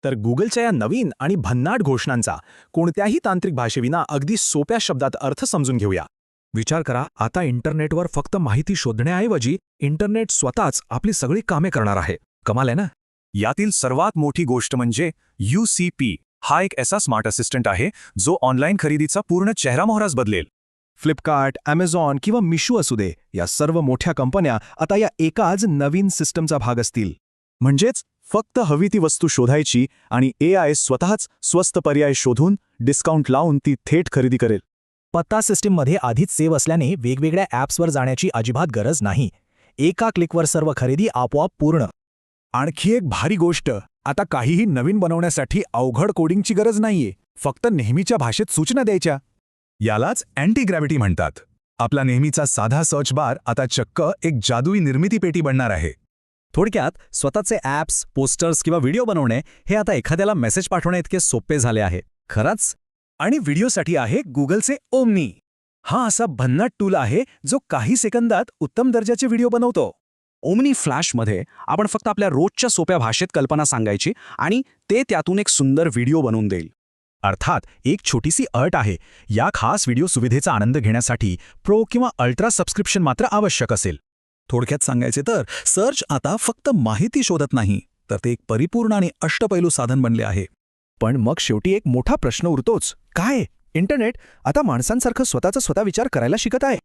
तर गुगलच्या या नवीन आणि भन्नाट घोषणांचा कोणत्याही तांत्रिक भाषेविना अगदी सोप्या शब्दात अर्थ समजून घेऊया. विचार करा, आता इंटरनेटवर फक्त माहिती शोधण्याऐवजी इंटरनेट स्वतःच आपली सगळी कामे करणार आहे. कमाल आहे ना? यातील सर्वात मोठी गोष्ट म्हणजे UCP हा एक असा स्मार्ट असिस्टंट आहे जो ऑनलाईन खरेदीचा पूर्ण चेहरामोहराच बदलेल. फ्लिपकार्ट, ॲमेझॉन किंवा मिशू असू दे, या सर्व मोठ्या कंपन्या आता या एकाच नवीन सिस्टमचा भाग असतील. म्हणजेच फक्त हवी ती वस्तू शोधायची आणि AI स्वतःच स्वस्त पर्याय शोधून डिस्काउंट लावून ती थेट खरेदी करेल. पत्ता सिस्टीममध्ये आधीच सेव्ह असल्याने वेगवेगळ्या ॲप्सवर जाण्याची अजिबात गरज नाही. एका क्लिकवर सर्व खरेदी आपोआप पूर्ण. आणखी एक भारी गोष्ट, आता काहीही नवीन बनवण्यासाठी अवघड कोडिंगची गरज नाहीये. फक्त नेहमीच्या भाषेत सूचना द्यायच्या. यालाच अँटी ग्रॅव्हिटी म्हणतात. आपला नेहमीचा साधा सर्च बार आता चक्क एक जादुई निर्मिती पेटी बनणार आहे. थोडक्यात स्वतःचे ॲप्स, पोस्टर्स किंवा व्हिडिओ बनवणे हे आता एखाद्याला मेसेज पाठवण्याइतके सोपे झाले आहे. खरंच? आणि व्हिडिओसाठी आहे गुगलचे ओमनी. हा असा भन्नाट टूल आहे जो काही सेकंदात उत्तम दर्जाचे व्हिडिओ बनवतो. ओमनी फ्लॅशमध्ये आपण फक्त आपल्या रोजच्या सोप्या भाषेत कल्पना सांगायची आणि ते त्यातून एक सुंदर व्हिडिओ बनवून देईल. अर्थात एक छोटीशी अट आहे. या खास व्हिडिओ सुविधेचा आनंद घेण्यासाठी प्रो किंवा अल्ट्रा सबस्क्रिप्शन मात्र आवश्यक असेल. थोडक्यात सांगायचे तर सर्च आता फक्त माहिती शोधत नाही, तर ते एक परिपूर्ण आणि अष्टपैलू साधन बनले आहे. पण मग शेवटी एक मोठा प्रश्न उरतोच, काय इंटरनेट आता माणसांसारखं स्वतःचा स्वतः विचार करायला शिकत आहे?